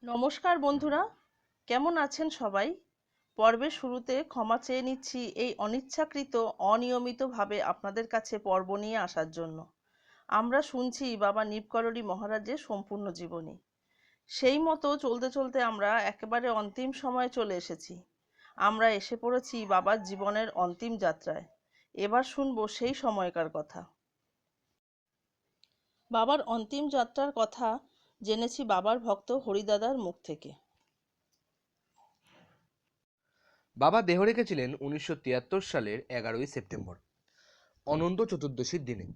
নমস্কার বন্ধুরা, কেমন আছেন সবাই? পর্বের শুরুতে ক্ষমা চেয়ে নিচ্ছি এই অনিচ্ছাকৃত অনিয়মিতভাবে আপনাদের কাছে পর্ব নিয়ে আসার জন্য। আমরা শুনছি বাবা নিপকরণী মহারাজের সম্পূর্ণ জীবনী। সেই মতো চলতে চলতে আমরা একেবারে অন্তিম সময়ে চলে এসেছি। আমরা এসে পড়েছি বাবার জীবনের অন্তিম যাত্রায়। এবার শুনবো সেই সময়কার কথা। বাবার অন্তিম যাত্রার কথা জেনেছি বাবার ভক্ত হরিদাদার মুখ থেকে। বাবা দেহ রেখেছিলেন 1973 সালের 11ই সেপ্টেম্বর, অনন্ত চতুর্দশীর দিনে।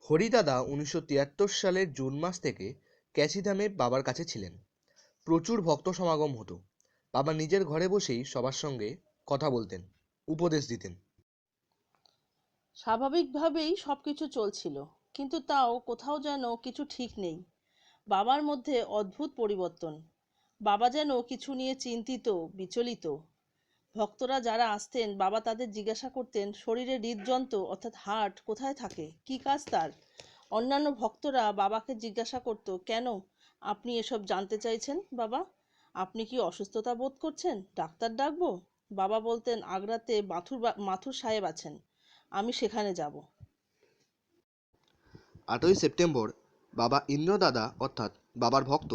হরিদাদা 1973 সালের জুন মাস থেকে ক্যাচিধামে বাবার কাছে ছিলেন। প্রচুর ভক্ত সমাগম হতো। বাবা নিজের ঘরে বসেই সবার সঙ্গে কথা বলতেন, উপদেশ দিতেন। স্বাভাবিকভাবেই সবকিছু চলছিল, কিন্তু তাও কোথাও যেন কিছু ঠিক নেই। বাবার মধ্যে অদ্ভুত পরিবর্তন। বাবা যেন কিছু নিয়ে চিন্তিত, বিচলিত। ভক্তরা যারা আসতেন বাবা তাদের জিজ্ঞাসা করতেন শরীরে হৃদযন্ত্র অর্থাৎ হার্ট কোথায় থাকে, কি কাজ তার। অন্যান্য ভক্তরা বাবাকে জিজ্ঞাসা করত, কেন আপনি এসব জানতে চাইছেন বাবা? আপনি কি অসুস্থতা বোধ করছেন? ডাক্তার ডাকবো? বাবা বলতেন, আগ্রাতে মাথুর সাহেব আছেন, আমি সেখানে যাব। 8ই সেপ্টেম্বর বাবা ইন্দ্রদাদা অর্থাৎ বাবার ভক্ত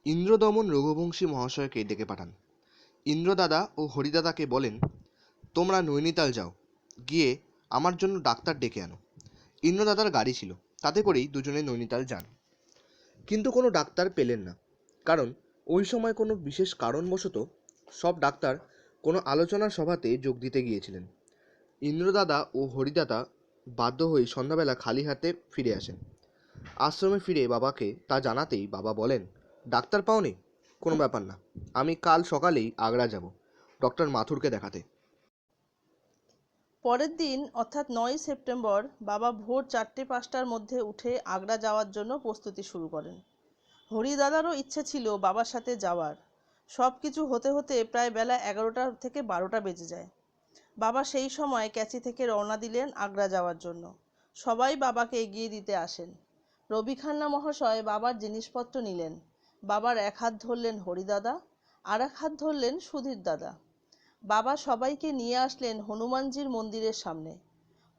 ইন্দ্রদমন রঘুবংশী মহাশয়কে ডেকে পাঠান। ইন্দ্রদাদা ও হরিদাদাকে বলেন, তোমরা নৈনিতাল যাও, গিয়ে আমার জন্য ডাক্তার ডেকে আনো। ইন্দ্রদাদার গাড়ি ছিল, তাতে করেই দুজনে নৈনিতাল যান। কিন্তু কোনো ডাক্তার পেলেন না, কারণ ওই সময় কোনো বিশেষ কারণবশত সব ডাক্তার কোনো আলোচনার সভাতে যোগ দিতে গিয়েছিলেন। ইন্দ্রদাদা ও হরিদাদা বাধ্য হয়ে সন্ধ্যাবেলা খালি হাতে ফিরে আসেন। আশ্রমে ফিরে বাবাকে তা জানাতেই বাবা বলেন, ডাক্তার পাওনি? কোনো ব্যাপার না, আমি কাল সকালেই আগ্রা যাব ডক্টর মাথুরকে দেখাতে। পরের দিন অর্থাৎ 9ই সেপ্টেম্বর বাবা ভোর 4টে-5টার মধ্যে উঠে আগ্রা যাওয়ার জন্য প্রস্তুতি শুরু করেন। হরিদাদারও ইচ্ছে ছিল বাবার সাথে যাওয়ার। সব কিছু হতে হতে প্রায় বেলা 11টা থেকে 12টা বেজে যায়। বাবা সেই সময় ক্যাচি থেকে রওনা দিলেন আগ্রা যাওয়ার জন্য। সবাই বাবাকে এগিয়ে দিতে আসেন। রবি খান্না মহাশয় বাবার জিনিসপত্র নিলেন। বাবার এক হাত ধরলেন হরিদাদা, আর এক হাত ধরলেন সুধীর দাদা। বাবা সবাইকে নিয়ে আসলেন হনুমানজির মন্দিরের সামনে।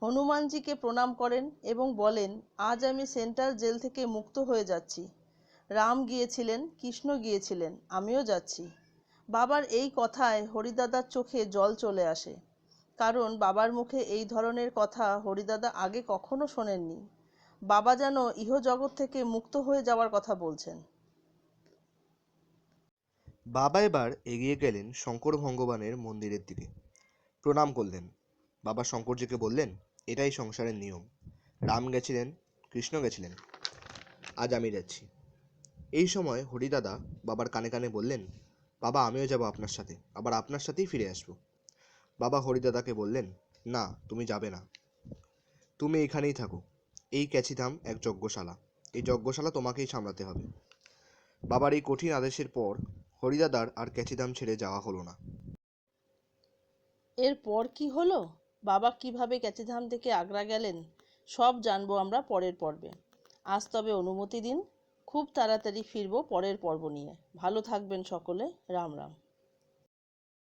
হনুমানজিকে প্রণাম করেন এবং বলেন, আজ আমি সেন্ট্রাল জেল থেকে মুক্ত হয়ে যাচ্ছি। রাম গিয়েছিলেন, কৃষ্ণ গিয়েছিলেন, আমিও যাচ্ছি। বাবার এই কথায় হরিদাদার চোখে জল চলে আসে, কারণ বাবার মুখে এই ধরনের কথা হরিদাদা আগে কখনো শোনেননি। বাবা যেন ইহজগৎ থেকে মুক্ত হয়ে যাওয়ার কথা বলছেন। বাবা এবার এগিয়ে গেলেন শঙ্কর ভগবানের মন্দিরের দিকে, প্রণাম করলেন। বাবা শঙ্করজিকে বললেন, এটাই সংসারের নিয়ম। রাম গেছিলেন, কৃষ্ণ গেছিলেন, আজ আমি যাচ্ছি। এই সময় হরিদাদা বাবার কানে কানে বললেন, বাবা আমিও যাব আপনার সাথে, আবার আপনার সাথেই ফিরে আসবো। বাবা হরিদাদাকে বললেন, না তুমি যাবে না, তুমি এখানেই থাকো। এই ক্যাচিধাম এক যজ্ঞশালা, এই যজ্ঞশালা তোমাকেই সামলাতে হবে। বাবার এই কঠিন আদেশের পর হরিদাদার আর ক্যাচিধাম ছেড়ে যাওয়া হলো না। এরপর কি হলো, বাবা কিভাবে ক্যাচিধাম থেকে আগ্রা গেলেন, সব জানবো আমরা পরের পর্বে। আজ তবে অনুমতি দিন, খুব তাড়াতাড়ি ফিরবো পরের পর্ব নিয়ে। ভালো থাকবেন সকলে। রাম রাম।